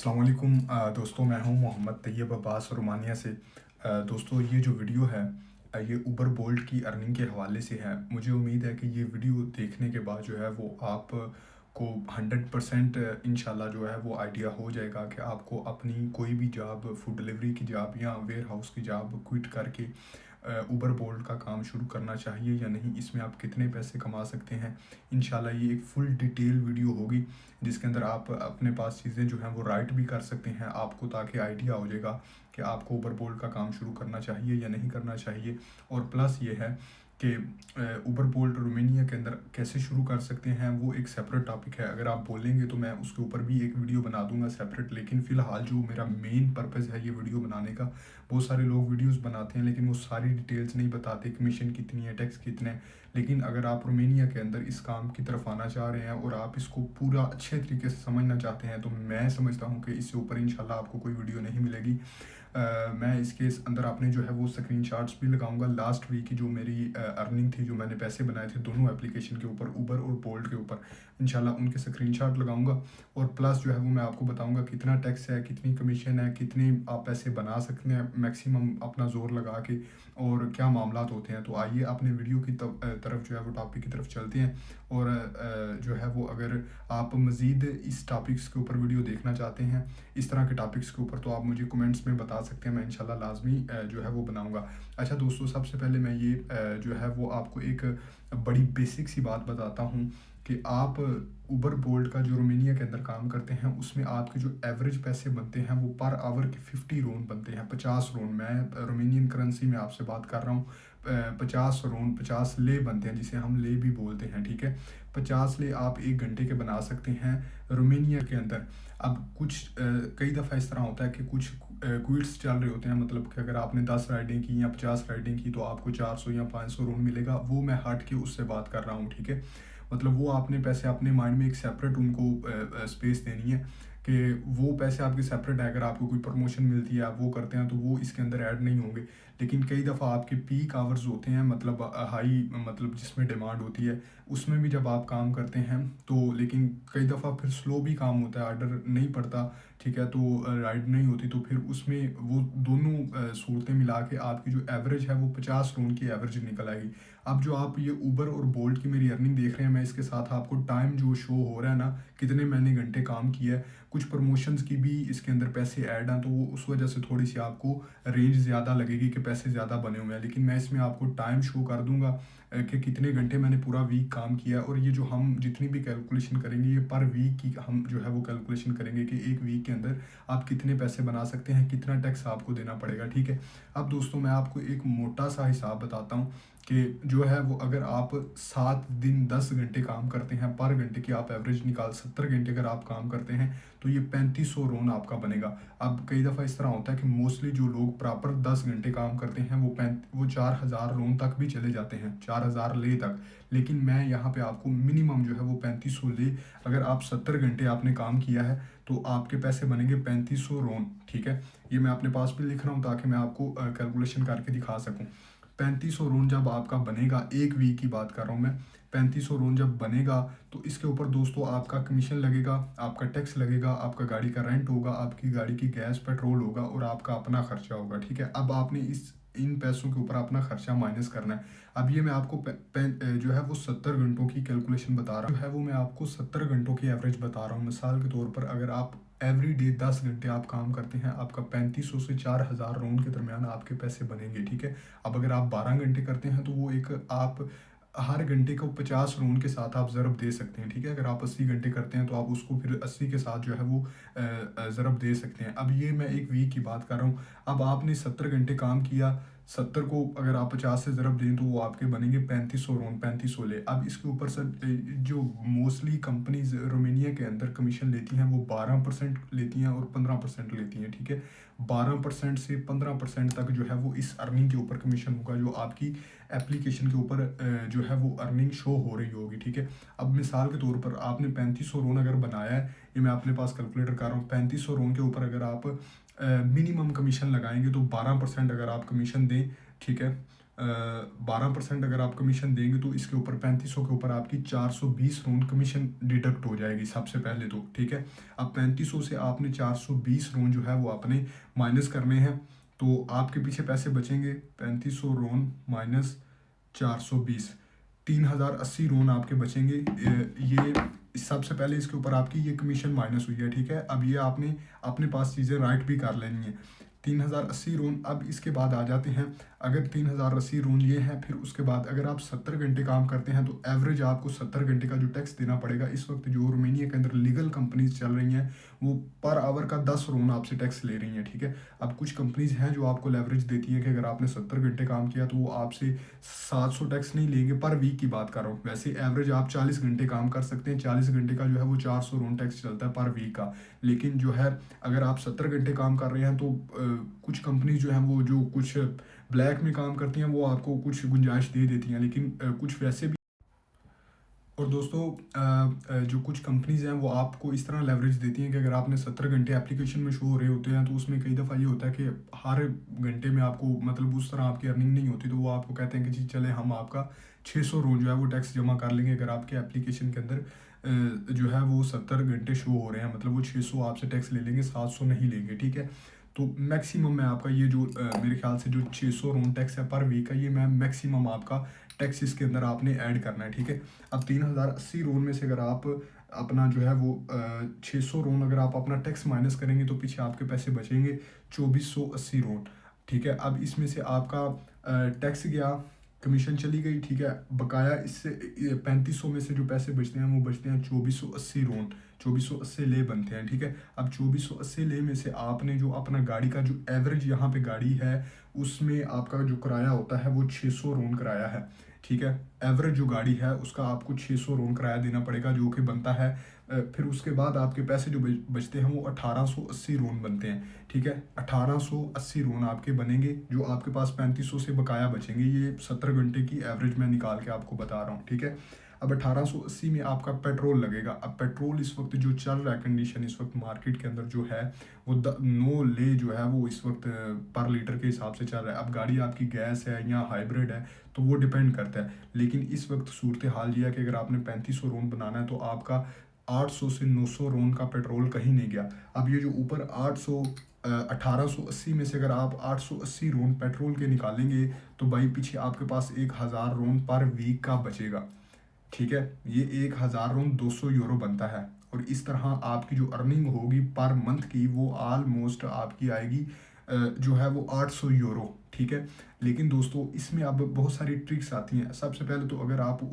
अस्सलाम वालेकुम दोस्तों, मैं हूं मोहम्मद तैयब अब्बास रोमानिया से। दोस्तों, ये जो वीडियो है ये उबर बोल्ट की अर्निंग के हवाले से है। मुझे उम्मीद है कि ये वीडियो देखने के बाद जो है वो आप को 100% इंशाल्लाह जो है वो आइडिया हो जाएगा कि आपको अपनी कोई भी जॉब, फूड डिलीवरी की जॉब या वेयर हाउस की जॉब क्विट करके उबर बोल्ट का काम शुरू करना चाहिए या नहीं, इसमें आप कितने पैसे कमा सकते हैं। इंशाल्लाह ये एक फुल डिटेल वीडियो होगी जिसके अंदर आप अपने पास चीज़ें जो हैं वो राइट भी कर सकते हैं आपको, ताकि आइडिया हो जाएगा कि आपको उबर बोल्ट का काम शुरू करना चाहिए या नहीं करना चाहिए। और प्लस ये है कि उबर बोल्ट रोमानिया के अंदर कैसे शुरू कर सकते हैं वो एक सेपरेट टॉपिक है। अगर आप बोलेंगे तो मैं उसके ऊपर भी एक वीडियो बना दूंगा सेपरेट, लेकिन फ़िलहाल जो मेरा मेन पर्पज़ है ये वीडियो बनाने का, बहुत सारे लोग वीडियोस बनाते हैं लेकिन वो सारी डिटेल्स नहीं बताते, कमीशन कितनी है, टैक्स कितने हैं। लेकिन अगर आप रोमानिया के अंदर इस काम की तरफ आना चाह रहे हैं और आप इसको पूरा अच्छे तरीके से समझना चाहते हैं, तो मैं समझता हूँ कि इससे ऊपर इंशाल्लाह आपको कोई वीडियो नहीं मिलेगी। मैं इसके अंदर आपने जो है वो स्क्रीनशॉट्स भी लगाऊंगा लास्ट वीक की जो मेरी अर्निंग थी, जो मैंने पैसे बनाए थे दोनों एप्लीकेशन के ऊपर, उबर और बोल्ट के ऊपर, इंशाल्लाह उनके स्क्रीनशॉट लगाऊंगा। और प्लस जो है वो मैं आपको बताऊंगा कितना टैक्स है, कितनी कमीशन है, कितनी आप पैसे बना सकते हैं मैक्सिमम अपना जोर लगा के, और क्या मामलात होते हैं। तो आइए अपने वीडियो की तरफ जो है वो टॉपिक की तरफ चलते हैं। और जो है वो अगर आप मज़ीद इस टॉपिक्स के ऊपर वीडियो देखना चाहते हैं, इस तरह के टॉपिक्स के ऊपर, तो आप मुझे कमेंट्स में बता सकते हैं, मैं इंशाल्लाह लाजमी जो है वो बनाऊंगा। अच्छा दोस्तों, सबसे पहले मैं ये जो है वो आपको एक बड़ी बेसिक सी बात बताता हूँ कि आप उबर बोल्ट का जो रोमानिया के अंदर काम करते हैं उसमें आपके जो एवरेज पैसे बनते हैं वो पर आवर के 50 रोन बनते हैं, 50 रोन। मैं रोमानियन करेंसी में आपसे बात कर रहा हूँ। 50 रोन, 50 ले बनते हैं, जिसे हम ले भी बोलते हैं, ठीक है। 50 ले आप 1 घंटे के बना सकते हैं रोमानिया के अंदर। अब कुछ कई दफ़ा इस तरह होता है कि कुछ क्विट्स चल रहे होते हैं, मतलब कि अगर आपने 10 राइडें की या 50 राइडें की तो आपको 400 या 500 रोन मिलेगा। वो मैं हट के उससे बात कर रहा हूँ, ठीक है। मतलब वो आपने पैसे अपने माइंड में एक सेपरेट उनको स्पेस देनी है कि वो पैसे आपके सेपरेट है। अगर आपको कोई प्रमोशन मिलती है, आप वो करते हैं, तो वो इसके अंदर ऐड नहीं होंगे। लेकिन कई दफ़ा आपके पीक आवर्स होते हैं, मतलब हाई, मतलब जिसमें डिमांड होती है, उसमें भी जब आप काम करते हैं तो, लेकिन कई दफ़ा फिर स्लो भी काम होता है, ऑर्डर नहीं पड़ता, ठीक है, तो राइड नहीं होती, तो फिर उसमें वो दोनों सूरतें मिला के आपकी जो एवरेज है वो 50 रोन की एवरेज निकल आएगी। अब जो आप ये उबर और बोल्ट की मेरी अर्निंग देख रहे हैं, मैं इसके साथ आपको टाइम जो शो हो रहा है ना, कितने मैंने घंटे काम किया है, कुछ प्रमोशंस की भी इसके अंदर पैसे ऐड हैं, तो वो उस वजह से थोड़ी सी आपको रेंज ज़्यादा लगेगी कि पैसे ज़्यादा बने हुए हैं। लेकिन मैं इसमें आपको टाइम शो कर दूंगा कि कितने घंटे मैंने पूरा वीक काम किया है। और ये जो हम जितनी भी कैलकुलेशन करेंगे, ये पर वीक की हम जो है वो कैलकुलेशन करेंगे कि एक वीक के अंदर आप कितने पैसे बना सकते हैं, कितना टैक्स आपको देना पड़ेगा, ठीक है। अब दोस्तों, मैं आपको एक मोटा सा हिसाब बताता हूँ कि जो है वो अगर आप 7 दिन 10 घंटे काम करते हैं, पर घंटे की आप एवरेज निकाल, 70 घंटे अगर आप काम करते हैं तो ये 3500 रोन आपका बनेगा। अब कई दफ़ा इस तरह होता है कि मोस्टली जो लोग प्रॉपर 10 घंटे काम करते हैं वो 4000 रोन तक भी चले जाते हैं, 4000 ले तक। लेकिन मैं यहाँ पे आपको मिनिमम जो है वो 3500 ले, अगर आप 70 घंटे आपने काम किया है तो आपके पैसे बनेंगे 3500 रोन, ठीक है। ये मैं अपने पास भी लिख रहा हूँ ताकि मैं आपको कैलकुलेशन करके दिखा सकूँ। 3500 रोन जब आपका बनेगा, एक वीक की बात कर रहा हूँ मैं, 3500 रोन जब बनेगा तो इसके ऊपर दोस्तों आपका कमीशन लगेगा, आपका टैक्स लगेगा, आपका गाड़ी का रेंट होगा, आपकी गाड़ी की गैस पेट्रोल होगा और आपका अपना खर्चा होगा, ठीक है। अब आपने इन पैसों के ऊपर अपना खर्चा माइनस करना है। अब ये मैं आपको जो है वो 70 घंटों की कैलकुलेशन बता रहा हूँ, जो है वो मैं आपको 70 घंटों की एवरेज बता रहा हूँ। मिसाल के तौर पर अगर आप एवरी डे 10 घंटे आप काम करते हैं, आपका 3500 से 4000 रोन के दरमियान आपके पैसे बनेंगे, ठीक है। अब अगर आप 12 घंटे करते हैं तो वो एक आप हर घंटे को 50 रोन के साथ आप ज़रब दे सकते हैं, ठीक है। अगर आप 80 घंटे करते हैं तो आप उसको फिर 80 के साथ जो है वो ज़रब दे सकते हैं। अब ये मैं एक वीक की बात कर रहा हूँ। अब आपने 70 घंटे काम किया, 70 को अगर आप 50 से ज़रब दें तो वो आपके बनेंगे 3500 रोन, 3500 ले। अब इसके ऊपर सर जो मोस्टली कंपनीज रोमानिया के अंदर कमीशन लेती हैं वो 12% लेती हैं और 15% लेती हैं, ठीक है। 12% से 15% तक जो है वो इस अर्निंग के ऊपर कमीशन होगा, जो आपकी एप्लीकेशन के ऊपर जो है वो अर्निंग शो हो रही होगी, ठीक है। अब मिसाल के तौर पर आपने 3500 रोन अगर बनाया है, ये मैं अपने पास कैलकुलेटर कर रहा हूँ, 3500 रोन के ऊपर अगर आप मिनिमम कमीशन लगाएंगे तो 12% अगर आप कमीशन दें, ठीक है, 12% अगर आप कमीशन देंगे तो इसके ऊपर 3500 के ऊपर आपकी 420 रोन कमीशन डिडक्ट हो जाएगी सबसे पहले तो, ठीक है। अब 3500 से आपने 420 रोन जो है वो आपने माइनस करने हैं, तो आपके पीछे पैसे बचेंगे 3500 रोन माइनस 420, 3080 रोन आपके बचेंगे। ये सबसे पहले इसके ऊपर आपकी ये कमीशन माइनस हुई है, ठीक है। अब ये आपने अपने पास चीज़ें राइट भी कर लेनी है। 3080 रोन। अब इसके बाद आ जाते हैं, अगर 3080 रोन ये है, फिर उसके बाद अगर आप 70 घंटे काम करते हैं तो एवरेज आपको 70 घंटे का जो टैक्स देना पड़ेगा। इस वक्त जो रोमानिया के अंदर लीगल कंपनीज चल रही हैं वो पर आवर का 10 रोन आपसे टैक्स ले रही हैं, ठीक है। अब कुछ कंपनीज हैं जो आपको लेवरेज देती हैं कि अगर आपने 70 घंटे काम किया तो वो आपसे 700 टैक्स नहीं लेंगे, पर वीक की बात कर रहा हूँ। वैसे एवरेज आप 40 घंटे काम कर सकते हैं, 40 घंटे का जो है वो 400 रोन टैक्स चलता है पर वीक का। लेकिन जो है अगर आप 70 घंटे काम कर रहे हैं तो कुछ कंपनीज जो हैं वो जो कुछ ब्लैक में काम करती हैं वो आपको कुछ गुंजाइश दे देती हैं, लेकिन कुछ वैसे भी। और दोस्तों जो कुछ कंपनीज हैं वो आपको इस तरह लेवरेज देती हैं कि अगर आपने 70 घंटे एप्लीकेशन में शो हो रहे होते हैं तो उसमें कई दफ़ा ये होता है कि हर घंटे में आपको मतलब उस तरह आपकी अर्निंग नहीं होती, तो वो आपको कहते हैं कि जी चले हम आपका 600 रोज जो है वो टैक्स जमा कर लेंगे अगर आपके एप्लीकेशन के अंदर जो है वो 70 घंटे शो हो रहे हैं, मतलब वो 600 आपसे टैक्स ले लेंगे, 700 नहीं लेंगे, ठीक है। तो मैक्सिमम मैं आपका ये जो मेरे ख्याल से जो 600 रोन टैक्स है पर वीक का, ये मैं मैक्सिमम आपका टैक्स इसके अंदर आपने ऐड करना है, ठीक है। अब 3080 रोन में से अगर आप अपना जो है वो 600 रोन अगर आप अपना टैक्स माइनस करेंगे तो पीछे आपके पैसे बचेंगे 2480 रोन, ठीक है। अब इसमें से आपका टैक्स गया, कमीशन चली गई, ठीक है। बकाया इससे 3500 में से जो पैसे बचते हैं वो बचते हैं 2480 रोन, 2480 ले बनते हैं, ठीक है। अब 2480 ले में से आपने जो अपना गाड़ी का जो एवरेज यहाँ पे गाड़ी है उसमें आपका जो किराया होता है वो 600 रोन किराया है, ठीक है। एवरेज जो गाड़ी है उसका आपको 600 रोन किराया देना पड़ेगा जो कि बनता है फिर उसके बाद आपके पैसे जो बचते हैं वो 1880 रोन बनते हैं, ठीक है। 1880 रोन आपके बनेंगे जो आपके पास 3500 से बकाया बचेंगे। ये 70 घंटे की एवरेज मैं निकाल के आपको बता रहा हूँ, ठीक है। अब 1880 में आपका पेट्रोल लगेगा। अब पेट्रोल इस वक्त जो चल रहा है कंडीशन इस वक्त मार्केट के अंदर जो है वो 9 ले जो है वो इस वक्त पर लीटर के हिसाब से चल रहा है। अब गाड़ी आपकी गैस है या हाइब्रिड है तो वो डिपेंड करता है, लेकिन इस वक्त सूरत हाल ये है कि अगर आपने 3500 रोन बनाना है तो आपका 800 से 900 रोन का पेट्रोल कहीं नहीं गया। अब ये जो ऊपर 1880 में से अगर आप 880 रोन पेट्रोल के निकालेंगे तो भाई पीछे आपके पास 1000 रोन पर वीक का बचेगा, ठीक है। ये 1000 रोन 200 यूरो बनता है। और इस तरह आपकी जो अर्निंग होगी पर मंथ की वो ऑलमोस्ट आपकी आएगी जो है वो 800 यूरो, ठीक है। लेकिन दोस्तों इसमें अब बहुत सारी ट्रिक्स आती हैं। सबसे पहले तो अगर आप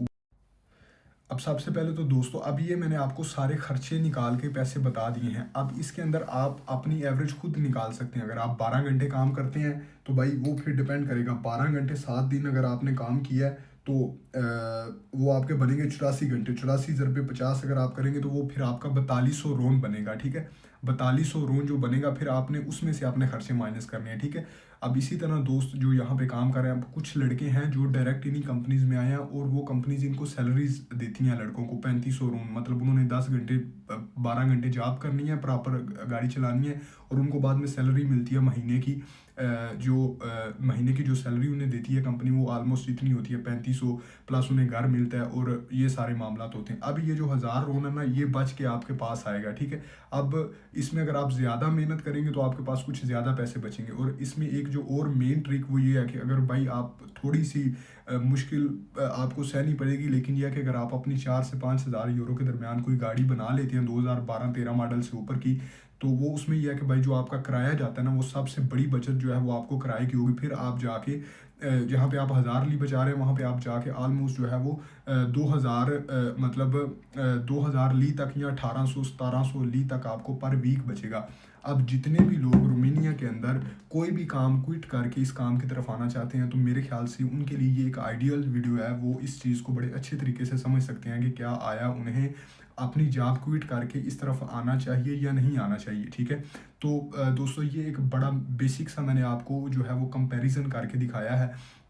सबसे पहले तो दोस्तों अब ये मैंने आपको सारे खर्चे निकाल के पैसे बता दिए हैं। अब इसके अंदर आप अपनी एवरेज खुद निकाल सकते हैं। अगर आप 12 घंटे काम करते हैं तो भाई वो फिर डिपेंड करेगा, 12 घंटे 7 दिन अगर आपने काम किया है तो वो आपके बनेंगे 84 घंटे, 84 ज़रबे 50 अगर आप करेंगे तो वो फिर आपका 4200 रोन बनेगा, ठीक है। 4200 रोन जो बनेगा फिर आपने उसमें से अपने खर्चे माइनस करने हैं, ठीक है। अब इसी तरह दोस्त जो यहाँ पे काम कर रहे हैं, अब कुछ लड़के हैं जो डायरेक्ट इन्हीं कंपनीज में आए हैं और वो कंपनीज इनको सैलरीज देती हैं लड़कों को 3500 रोन, मतलब उन्होंने 10 घंटे 12 घंटे जॉब करनी है, प्रॉपर गाड़ी चलानी है और उनको बाद में सैलरी मिलती है महीने की। महीने की जो सैलरी उन्हें देती है कंपनी वो ऑलमोस्ट इतनी होती है 3500, प्लस उन्हें घर मिलता है और ये सारे मामला होते हैं। अब ये जो 1000 रोन है ना ये बच के आपके पास आएगा, ठीक है। अब इसमें अगर आप ज़्यादा मेहनत करेंगे तो आपके पास कुछ ज़्यादा पैसे बचेंगे। और इसमें एक जो और मेन ट्रिक वो ये है कि अगर भाई आप थोड़ी सी मुश्किल आपको सहनी पड़ेगी, लेकिन यह है कि अगर आप अपनी 4 से 5000 यूरो के दरमियान कोई गाड़ी बना लेते हैं 2012-13 मॉडल से ऊपर की, तो वो उसमें यह है कि भाई जो आपका किराया जाता है ना वो सबसे बड़ी बचत जो है वो आपको किराए की होगी। फिर आप जाके जहाँ पे आप 1000 ली बचा रहे हैं वहाँ पे आप जाके ऑलमोस्ट जो है वो 2000 मतलब 2000 ली तक या 1800-1700 ली तक आपको पर वीक बचेगा। अब जितने भी लोग रोमानिया के अंदर कोई भी काम क्विट करके इस काम की तरफ आना चाहते हैं तो मेरे ख्याल से उनके लिए ये एक आइडियल वीडियो है। वो इस चीज़ को बड़े अच्छे तरीके से समझ सकते हैं कि क्या आया उन्हें अपनी जॉब क्विट करके इस तरफ आना चाहिए या नहीं आना चाहिए, ठीक है। तो दोस्तों ये एक बड़ा बेसिक सा मैंने आपको जो है वो कंपैरिजन करके दिखाया है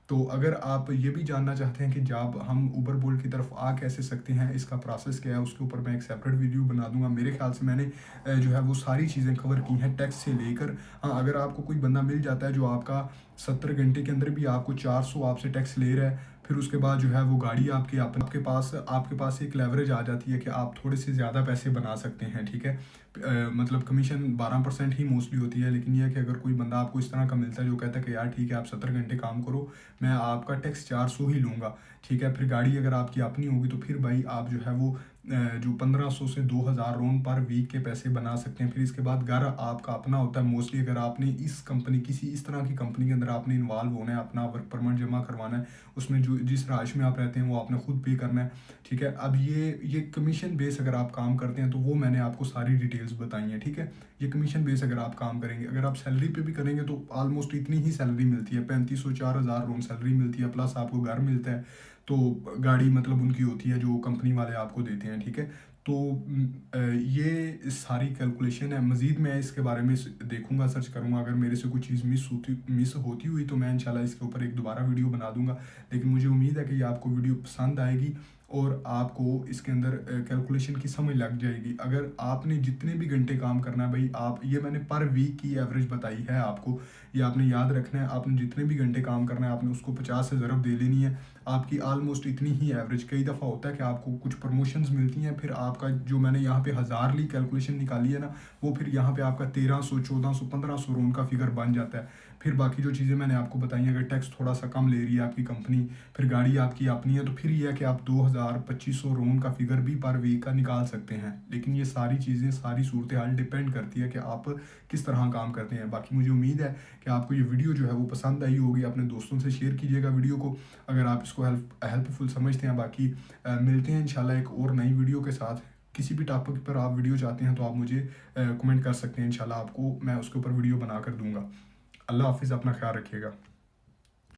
तो अगर आप ये भी जानना चाहते हैं कि जब हम ऊबर बोल्ट की तरफ आ कैसे सकते हैं, इसका प्रोसेस क्या है, उसके ऊपर मैं एक सेपरेट वीडियो बना दूंगा। मेरे ख्याल से मैंने जो है वो सारी चीज़ें कवर की हैं टैक्स से लेकर। हाँ, अगर आपको कोई बंदा मिल जाता है जो आपका 70 घंटे के अंदर भी आपको 400 आपसे टैक्स ले रहा है, फिर उसके बाद जो है वो गाड़ी आपके पास एक लेवरेज आ जाती है कि आप थोड़े से ज़्यादा पैसे बना सकते हैं, ठीक है। मतलब कमीशन 12% ही मोस्टली होती है, लेकिन यह है कि अगर कोई बंदा आपको इस तरह का मिलता है जो कहता है कि यार ठीक है, आप 70 घंटे काम करो, मैं आपका टैक्स 400 ही लूँगा, ठीक है। फिर गाड़ी अगर आपकी अपनी होगी तो फिर भाई आप जो है वो जो 1500 से 2000 रोन पर वीक के पैसे बना सकते हैं। फिर इसके बाद घर आपका अपना होता है मोस्टली। अगर आपने किसी इस तरह की कंपनी के अंदर आपने इन्वॉल्व होना है, अपना वर्क परमिट जमा करवाना है, उसमें जो जिस राज्य में आप रहते हैं वो आपने खुद पे करना है, ठीक है। अब ये कमीशन बेस अगर आप काम करते हैं तो वो मैंने आपको सारी डिटेल्स बताई हैं, ठीक है। ये कमीशन बेस अगर आप काम करेंगे, अगर आप सैलरी पे भी करेंगे तो ऑलमोस्ट इतनी ही सैलरी मिलती है, 3500 4000 रोन सैलरी मिलती है, प्लस आपको घर मिलता है। तो गाड़ी मतलब उनकी होती है जो कंपनी वाले आपको देते हैं, ठीक है। तो ये सारी कैलकुलेशन है। मज़ीद मैं इसके बारे में देखूंगा, सर्च करूंगा। अगर मेरे से कोई चीज़ मिस होती हुई तो मैं इंशाल्लाह इसके ऊपर एक दोबारा वीडियो बना दूंगा। लेकिन मुझे उम्मीद है कि ये आपको वीडियो पसंद आएगी और आपको इसके अंदर कैलकुलेशन की समझ लग जाएगी। अगर आपने जितने भी घंटे काम करना है भाई, आप ये मैंने पर वीक की एवरेज बताई है आपको, ये आपने याद रखना है। आपने जितने भी घंटे काम करना है आपने उसको 50 से ज़रब दे लेनी है, आपकी ऑलमोस्ट इतनी ही एवरेज। कई दफ़ा होता है कि आपको कुछ प्रमोशंस मिलती हैं, फिर आपका जो मैंने यहाँ पे 1000 ली कैलकुलेशन निकाली है ना, वो फिर यहाँ पे आपका 1300 1400 1500 रोन का फिगर बन जाता है। फिर बाकी जो चीज़ें मैंने आपको बताई हैं, अगर टैक्स थोड़ा सा कम ले रही है आपकी कंपनी, फिर गाड़ी आपकी अपनी है, तो फिर ये है कि आप 2000 2500 रोन का फिगर भी पर वीक का निकाल सकते हैं। लेकिन ये सारी चीज़ें, सारी सूरत हाल डिपेंड करती है कि आप किस तरह काम करते हैं। बाकी मुझे उम्मीद है कि आपको ये वीडियो जो है वो पसंद आई होगी। अपने दोस्तों से शेयर कीजिएगा वीडियो को अगर आप इसको हेल्पफुल समझते हैं। बाकी मिलते हैं इंशाल्लाह एक और नई वीडियो के साथ। किसी भी टॉपिक पर आप वीडियो चाहते हैं तो आप मुझे कमेंट कर सकते हैं, इंशाल्लाह आपको मैं उसके ऊपर वीडियो बना कर दूंगा। अल्लाह हाफिज़, अपना ख्याल रखिएगा।